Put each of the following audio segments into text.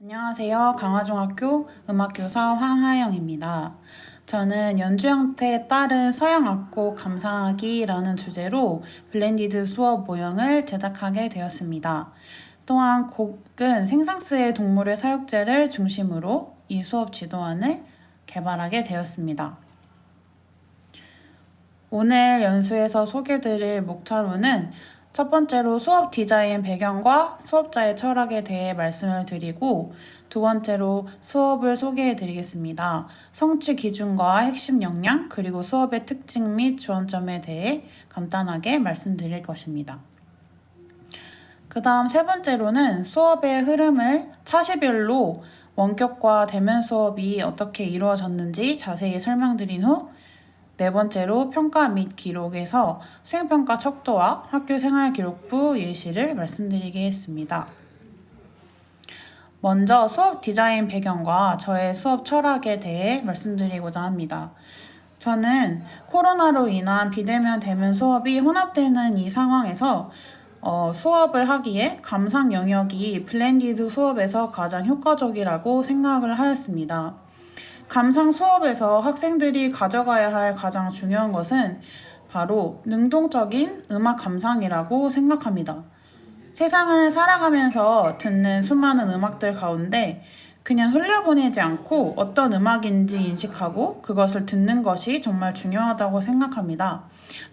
안녕하세요. 강화중학교 음악교사 황하영입니다. 저는 연주 형태에 따른 서양 악곡 감상하기라는 주제로 블렌디드 수업 모형을 제작하게 되었습니다. 또한 곡은 생상스의 동물의 사육제를 중심으로 이 수업 지도안을 개발하게 되었습니다. 오늘 연수에서 소개드릴 목차로는 첫 번째로 수업 디자인 배경과 수업자의 철학에 대해 말씀을 드리고, 두 번째로 수업을 소개해 드리겠습니다. 성취 기준과 핵심 역량, 그리고 수업의 특징 및 지원점에 대해 간단하게 말씀드릴 것입니다. 그 다음 세 번째로는 수업의 흐름을 차시별로 원격과 대면 수업이 어떻게 이루어졌는지 자세히 설명드린 후, 네 번째로 평가 및 기록에서 수행평가 척도와 학교생활기록부 예시를 말씀드리겠습니다. 먼저 수업 디자인 배경과 저의 수업 철학에 대해 말씀드리고자 합니다. 저는 코로나로 인한 비대면 대면 수업이 혼합되는 이 상황에서 수업을 하기에 감상 영역이 블렌디드 수업에서 가장 효과적이라고 생각을 하였습니다. 감상 수업에서 학생들이 가져가야 할 가장 중요한 것은 바로 능동적인 음악 감상이라고 생각합니다. 세상을 살아가면서 듣는 수많은 음악들 가운데 그냥 흘려보내지 않고 어떤 음악인지 인식하고 그것을 듣는 것이 정말 중요하다고 생각합니다.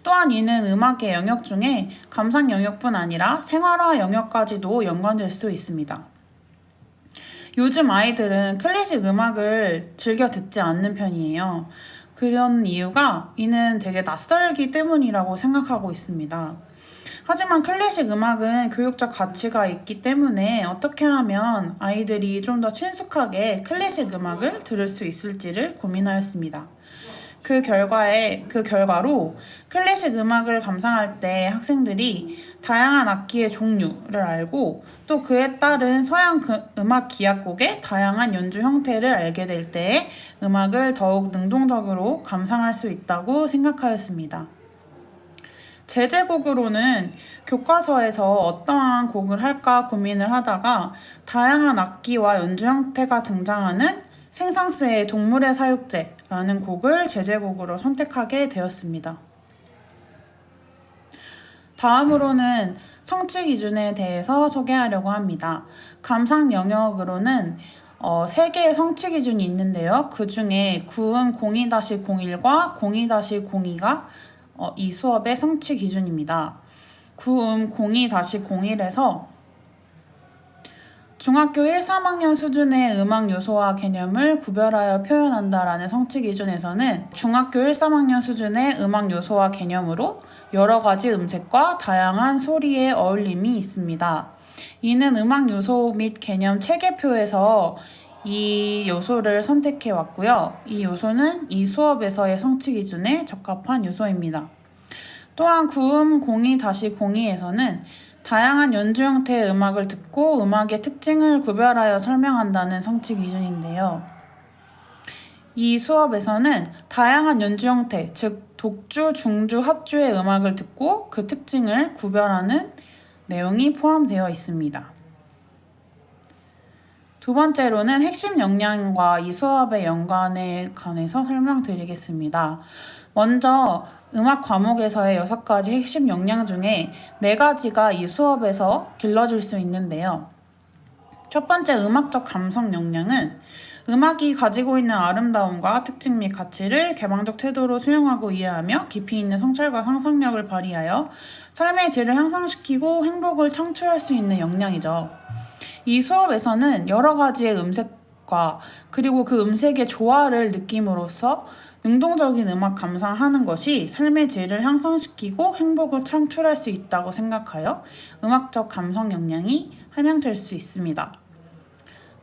또한 이는 음악의 영역 중에 감상 영역뿐 아니라 생활화 영역까지도 연관될 수 있습니다. 요즘 아이들은 클래식 음악을 즐겨 듣지 않는 편이에요. 그런 이유가 이는 되게 낯설기 때문이라고 생각하고 있습니다. 하지만 클래식 음악은 교육적 가치가 있기 때문에 어떻게 하면 아이들이 좀 더 친숙하게 클래식 음악을 들을 수 있을지를 고민하였습니다. 그 결과로 클래식 음악을 감상할 때 학생들이 다양한 악기의 종류를 알고 또 그에 따른 서양 음악 기악곡의 다양한 연주 형태를 알게 될 때 음악을 더욱 능동적으로 감상할 수 있다고 생각하였습니다. 제제곡으로는 교과서에서 어떠한 곡을 할까 고민을 하다가 다양한 악기와 연주 형태가 등장하는 생상스의 동물의 사육제라는 곡을 제제곡으로 선택하게 되었습니다. 다음으로는 성취 기준에 대해서 소개하려고 합니다. 감상 영역으로는 3개의 성취 기준이 있는데요. 그 중에 구음 02-01과 02-02가 이 수업의 성취 기준입니다. 구음 02-01에서 중학교 1, 3학년 수준의 음악 요소와 개념을 구별하여 표현한다라는 성취 기준에서는 중학교 1, 3학년 수준의 음악 요소와 개념으로 여러 가지 음색과 다양한 소리의 어울림이 있습니다. 이는 음악 요소 및 개념 체계표에서 이 요소를 선택해 왔고요. 이 요소는 이 수업에서의 성취 기준에 적합한 요소입니다. 또한 구음 02-02에서는 다양한 연주 형태의 음악을 듣고 음악의 특징을 구별하여 설명한다는 성취 기준인데요. 이 수업에서는 다양한 연주 형태, 즉 독주, 중주, 합주의 음악을 듣고 그 특징을 구별하는 내용이 포함되어 있습니다. 두 번째로는 핵심 역량과 이 수업의 연관에 관해서 설명드리겠습니다. 먼저 음악 과목에서의 6가지 핵심 역량 중에 4가지가 이 수업에서 길러질 수 있는데요. 첫 번째 음악적 감성 역량은 음악이 가지고 있는 아름다움과 특징 및 가치를 개방적 태도로 수용하고 이해하며 깊이 있는 성찰과 상상력을 발휘하여 삶의 질을 향상시키고 행복을 창출할 수 있는 역량이죠. 이 수업에서는 여러 가지의 음색과 그리고 그 음색의 조화를 느낌으로써 능동적인 음악 감상하는 것이 삶의 질을 향상시키고 행복을 창출할 수 있다고 생각하여 음악적 감성 역량이 함양될 수 있습니다.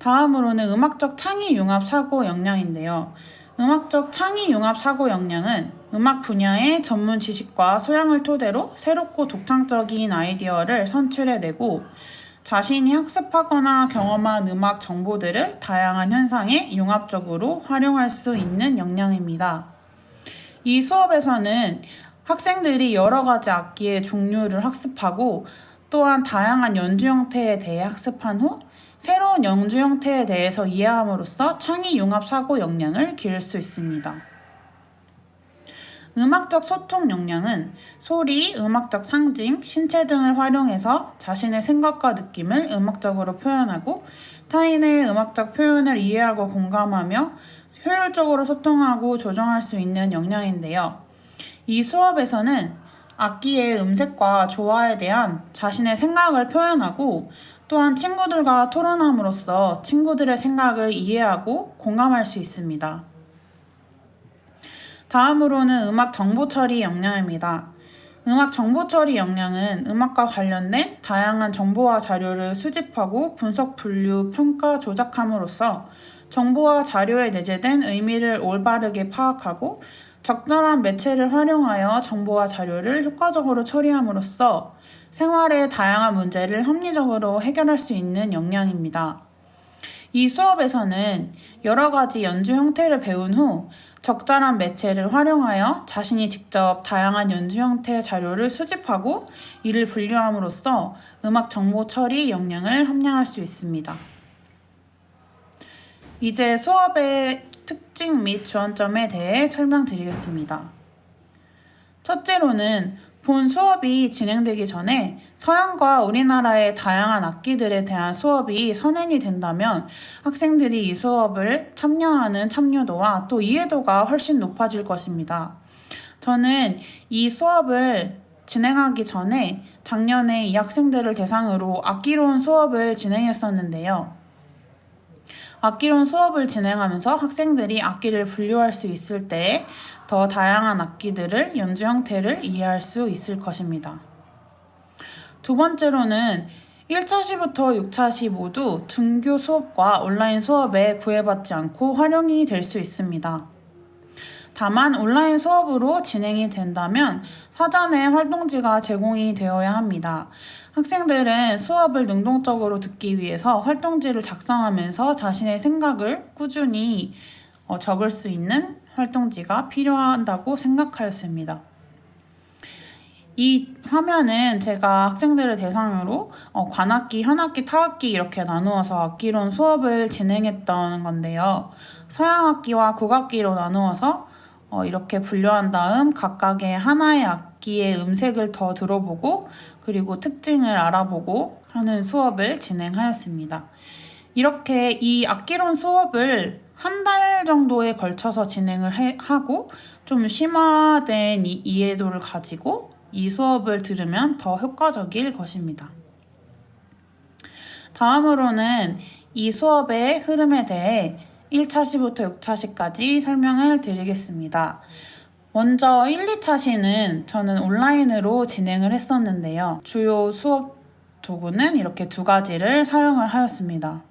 다음으로는 음악적 창의 융합 사고 역량인데요. 음악적 창의 융합 사고 역량은 음악 분야의 전문 지식과 소양을 토대로 새롭고 독창적인 아이디어를 선출해내고 자신이 학습하거나 경험한 음악 정보들을 다양한 현상에 융합적으로 활용할 수 있는 역량입니다. 이 수업에서는 학생들이 여러 가지 악기의 종류를 학습하고 또한 다양한 연주 형태에 대해 학습한 후 새로운 연주 형태에 대해서 이해함으로써 창의 융합 사고 역량을 기를 수 있습니다. 음악적 소통 역량은 소리, 음악적 상징, 신체 등을 활용해서 자신의 생각과 느낌을 음악적으로 표현하고 타인의 음악적 표현을 이해하고 공감하며 효율적으로 소통하고 조정할 수 있는 역량인데요. 이 수업에서는 악기의 음색과 조화에 대한 자신의 생각을 표현하고 또한 친구들과 토론함으로써 친구들의 생각을 이해하고 공감할 수 있습니다. 다음으로는 음악 정보 처리 역량입니다. 음악 정보 처리 역량은 음악과 관련된 다양한 정보와 자료를 수집하고 분석, 분류, 평가, 조작함으로써 정보와 자료에 내재된 의미를 올바르게 파악하고 적절한 매체를 활용하여 정보와 자료를 효과적으로 처리함으로써 생활의 다양한 문제를 합리적으로 해결할 수 있는 역량입니다. 이 수업에서는 여러 가지 연주 형태를 배운 후 적절한 매체를 활용하여 자신이 직접 다양한 연주 형태의 자료를 수집하고 이를 분류함으로써 음악 정보 처리 역량을 함양할 수 있습니다. 이제 수업의 특징 및 주안점에 대해 설명드리겠습니다. 첫째로는 본 수업이 진행되기 전에 서양과 우리나라의 다양한 악기들에 대한 수업이 선행이 된다면 학생들이 이 수업을 참여하는 참여도와 또 이해도가 훨씬 높아질 것입니다. 저는 이 수업을 진행하기 전에 작년에 이 학생들을 대상으로 악기론 수업을 진행했었는데요. 악기론 수업을 진행하면서 학생들이 악기를 분류할 수 있을 때 더 다양한 악기들을 연주 형태를 이해할 수 있을 것입니다. 두 번째로는 1차 시부터 6차 시 모두 등교 수업과 온라인 수업에 구애받지 않고 활용이 될 수 있습니다. 다만 온라인 수업으로 진행이 된다면 사전에 활동지가 제공이 되어야 합니다. 학생들은 수업을 능동적으로 듣기 위해서 활동지를 작성하면서 자신의 생각을 꾸준히 적을 수 있는 활동지가 필요하다고 생각하였습니다. 이 화면은 제가 학생들을 대상으로 관악기, 현악기, 타악기 이렇게 나누어서 악기론 수업을 진행했던 건데요. 서양악기와 국악기로 나누어서 이렇게 분류한 다음 각각의 하나의 악기의 음색을 더 들어보고 그리고 특징을 알아보고 하는 수업을 진행하였습니다. 이렇게 이 악기론 수업을 한 달 정도에 걸쳐서 진행을 하고 좀 심화된 이해도를 가지고 이 수업을 들으면 더 효과적일 것입니다. 다음으로는 이 수업의 흐름에 대해 1차 시부터 6차 시까지 설명을 드리겠습니다. 먼저 1, 2차 시는 저는 온라인으로 진행을 했었는데요. 주요 수업 도구는 이렇게 두 가지를 사용을 하였습니다.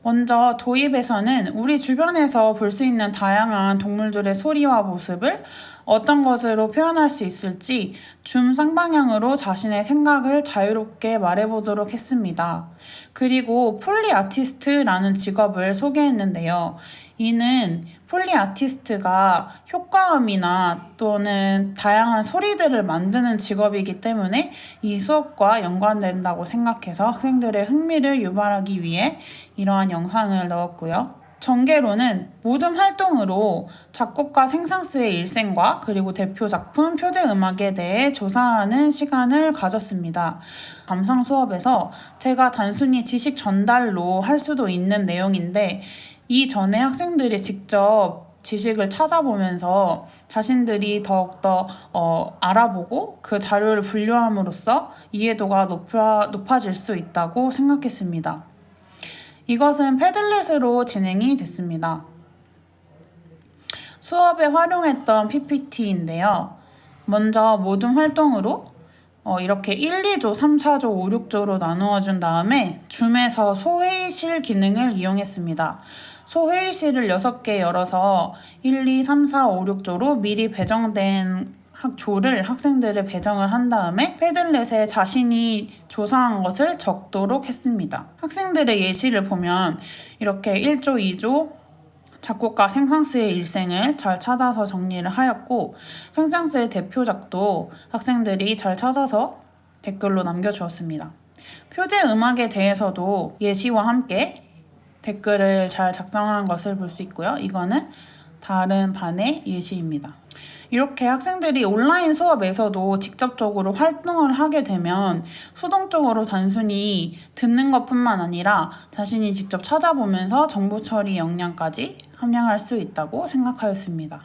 먼저 도입에서는 우리 주변에서 볼 수 있는 다양한 동물들의 소리와 모습을 어떤 것으로 표현할 수 있을지 줌 쌍방향으로 자신의 생각을 자유롭게 말해보도록 했습니다. 그리고 폴리 아티스트라는 직업을 소개했는데요. 이는 폴리 아티스트가 효과음이나 또는 다양한 소리들을 만드는 직업이기 때문에 이 수업과 연관된다고 생각해서 학생들의 흥미를 유발하기 위해 이러한 영상을 넣었고요. 전개로는 모든 활동으로 작곡가 생상스의 일생과 그리고 대표 작품 표제 음악에 대해 조사하는 시간을 가졌습니다. 감상 수업에서 제가 단순히 지식 전달로 할 수도 있는 내용인데 이전에 학생들이 직접 지식을 찾아보면서 자신들이 더욱더 알아보고 그 자료를 분류함으로써 이해도가 높아질 수 있다고 생각했습니다. 이것은 패들렛으로 진행이 됐습니다. 수업에 활용했던 PPT인데요. 먼저 모든 활동으로 이렇게 1, 2조, 3, 4조, 5, 6조로 나누어 준 다음에 줌에서 소회의실 기능을 이용했습니다. 소회의실을 6개 열어서 1, 2, 3, 4, 5, 6조로 미리 배정된 조를 학생들을 배정을 한 다음에 패들렛에 자신이 조사한 것을 적도록 했습니다. 학생들의 예시를 보면 이렇게 1조, 2조 작곡가 생상스의 일생을 잘 찾아서 정리를 하였고 생상스의 대표작도 학생들이 잘 찾아서 댓글로 남겨주었습니다. 표제 음악에 대해서도 예시와 함께 댓글을 잘 작성한 것을 볼 수 있고요. 이거는 다른 반의 예시입니다. 이렇게 학생들이 온라인 수업에서도 직접적으로 활동을 하게 되면 수동적으로 단순히 듣는 것뿐만 아니라 자신이 직접 찾아보면서 정보 처리 역량까지 함양할 수 있다고 생각하였습니다.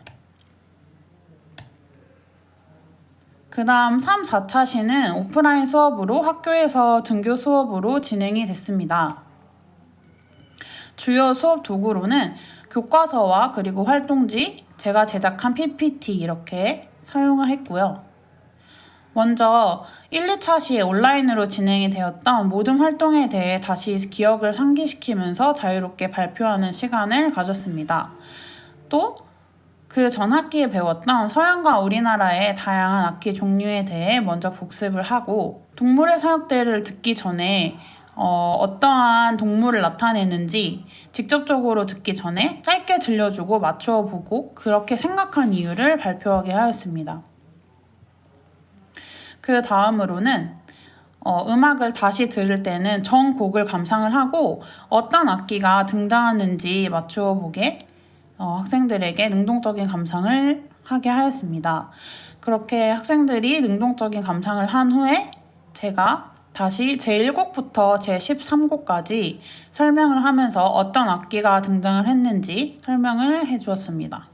그 다음 3, 4차 시는 오프라인 수업으로 학교에서 등교 수업으로 진행이 됐습니다. 주요 수업 도구로는 교과서와 그리고 활동지, 제가 제작한 PPT 이렇게 사용을 했고요. 먼저 1, 2차 시에 온라인으로 진행이 되었던 모든 활동에 대해 다시 기억을 상기시키면서 자유롭게 발표하는 시간을 가졌습니다. 또 그 전 학기에 배웠던 서양과 우리나라의 다양한 악기 종류에 대해 먼저 복습을 하고 동물의 사역대를 듣기 전에 어떠한 동물을 나타내는지 직접적으로 듣기 전에 짧게 들려주고 맞춰보고 그렇게 생각한 이유를 발표하게 하였습니다. 그 다음으로는 음악을 다시 들을 때는 전 곡을 감상을 하고 어떤 악기가 등장하는지 맞추어 보게 학생들에게 능동적인 감상을 하게 하였습니다. 그렇게 학생들이 능동적인 감상을 한 후에 제가 다시 제1곡부터 제13곡까지 설명을 하면서 어떤 악기가 등장을 했는지 설명을 해주었습니다.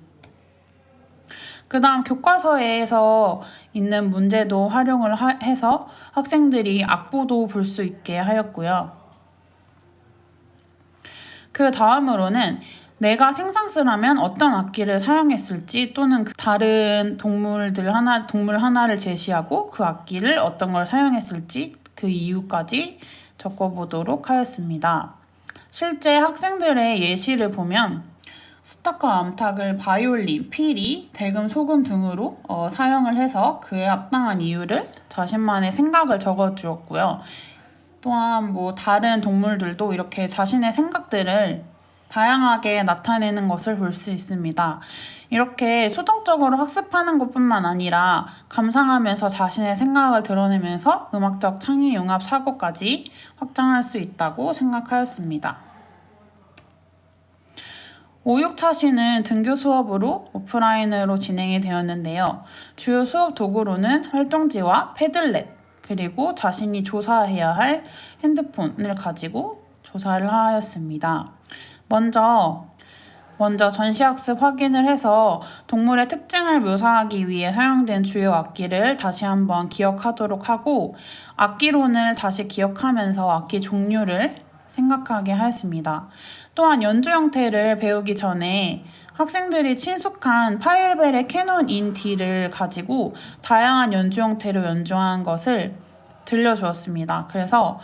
그 다음 교과서에서 있는 문제도 활용을 해서 학생들이 악보도 볼 수 있게 하였고요. 그 다음으로는 내가 생상스라면 어떤 악기를 사용했을지 또는 다른 동물 하나를 제시하고 그 악기를 어떤 걸 사용했을지 그 이유까지 적어보도록 하였습니다. 실제 학생들의 예시를 보면 스타카 암탉을 바이올린, 피리, 대금, 소금 등으로 사용을 해서 그에 합당한 이유를 자신만의 생각을 적어주었고요. 또한 다른 동물들도 이렇게 자신의 생각들을 다양하게 나타내는 것을 볼 수 있습니다. 이렇게 수동적으로 학습하는 것뿐만 아니라 감상하면서 자신의 생각을 드러내면서 음악적 창의 융합 사고까지 확장할 수 있다고 생각하였습니다. 5, 6차 시는 등교 수업으로 오프라인으로 진행이 되었는데요. 주요 수업 도구로는 활동지와 패들렛, 그리고 자신이 조사해야 할 핸드폰을 가지고 조사를 하였습니다. 먼저 전시학습 확인을 해서 동물의 특징을 묘사하기 위해 사용된 주요 악기를 다시 한번 기억하도록 하고 악기론을 다시 기억하면서 악기 종류를 생각하게 하였습니다. 또한 연주 형태를 배우기 전에 학생들이 친숙한 파일벨의 캐논 인 D를 가지고 다양한 연주 형태로 연주한 것을 들려주었습니다. 그래서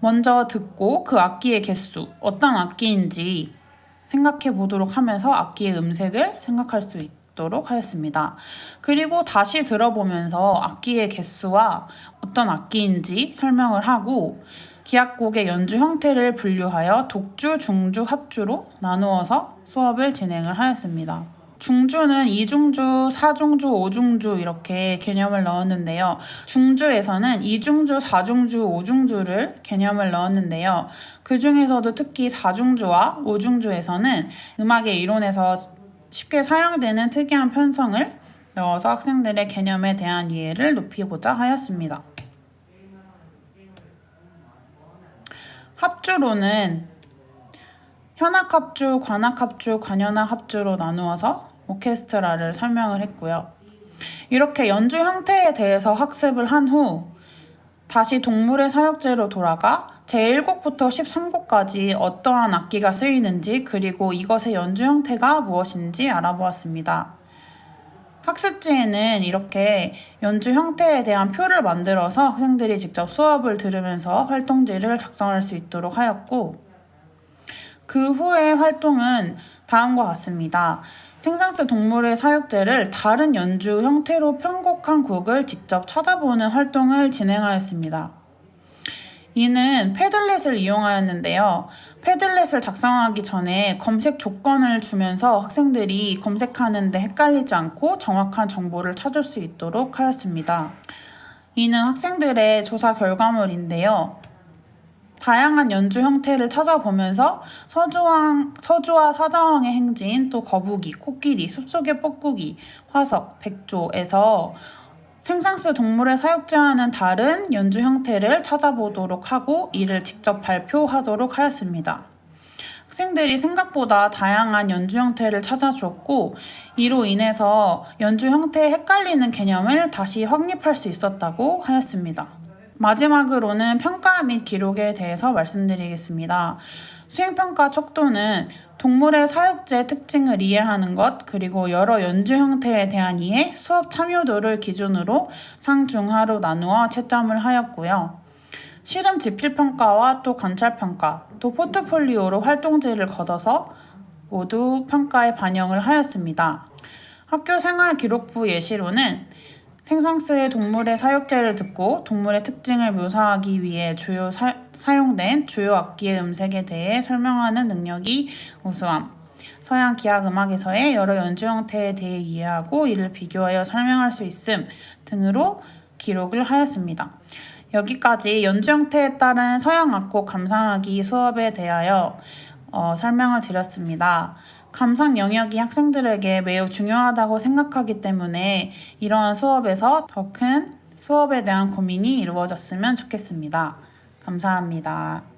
먼저 듣고 그 악기의 개수, 어떤 악기인지 생각해 보도록 하면서 악기의 음색을 생각할 수 있도록 하였습니다. 그리고 다시 들어보면서 악기의 개수와 어떤 악기인지 설명을 하고 기악곡의 연주 형태를 분류하여 독주, 중주, 합주로 나누어서 수업을 진행을 하였습니다. 중주는 2중주, 4중주, 5중주 이렇게 개념을 넣었는데요. 중주에서는 2중주, 4중주, 5중주를 개념을 넣었는데요. 그 중에서도 특히 4중주와 5중주에서는 음악의 이론에서 쉽게 사용되는 특이한 편성을 넣어서 학생들의 개념에 대한 이해를 높이고자 하였습니다. 합주로는 현악합주, 관악합주, 관현악합주로 나누어서 오케스트라를 설명을 했고요. 이렇게 연주 형태에 대해서 학습을 한 후 다시 동물의 사역제로 돌아가 제1곡부터 13곡까지 어떠한 악기가 쓰이는지 그리고 이것의 연주 형태가 무엇인지 알아보았습니다. 학습지에는 이렇게 연주 형태에 대한 표를 만들어서 학생들이 직접 수업을 들으면서 활동지를 작성할 수 있도록 하였고 그 후의 활동은 다음과 같습니다. 생상스 동물의 사역제를 다른 연주 형태로 편곡한 곡을 직접 찾아보는 활동을 진행하였습니다. 이는 패들렛을 이용하였는데요. 패들렛을 작성하기 전에 검색 조건을 주면서 학생들이 검색하는데 헷갈리지 않고 정확한 정보를 찾을 수 있도록 하였습니다. 이는 학생들의 조사 결과물인데요. 다양한 연주 형태를 찾아보면서 서주와 사자왕의 행진, 또 거북이, 코끼리, 숲속의 뻐꾸기, 화석, 백조에서 생상스 동물의 사육제와는 다른 연주 형태를 찾아보도록 하고 이를 직접 발표하도록 하였습니다. 학생들이 생각보다 다양한 연주 형태를 찾아주었고 이로 인해서 연주 형태에 헷갈리는 개념을 다시 확립할 수 있었다고 하였습니다. 마지막으로는 평가 및 기록에 대해서 말씀드리겠습니다. 수행평가 척도는 동물의 사육제 특징을 이해하는 것, 그리고 여러 연주 형태에 대한 이해, 수업 참여도를 기준으로 상중하로 나누어 채점을 하였고요. 실험 지필평가와 또 관찰평가, 또 포트폴리오로 활동지를 걷어서 모두 평가에 반영을 하였습니다. 학교생활기록부 예시로는 생상스의 동물의 사육제를 듣고 동물의 특징을 묘사하기 위해 사용된 주요 악기의 음색에 대해 설명하는 능력이 우수함, 서양 기악음악에서의 여러 연주 형태에 대해 이해하고 이를 비교하여 설명할 수 있음 등으로 기록을 하였습니다. 여기까지 연주 형태에 따른 서양 악곡 감상하기 수업에 대하여 설명을 드렸습니다. 감상 영역이 학생들에게 매우 중요하다고 생각하기 때문에 이러한 수업에서 더 큰 수업에 대한 고민이 이루어졌으면 좋겠습니다. 감사합니다.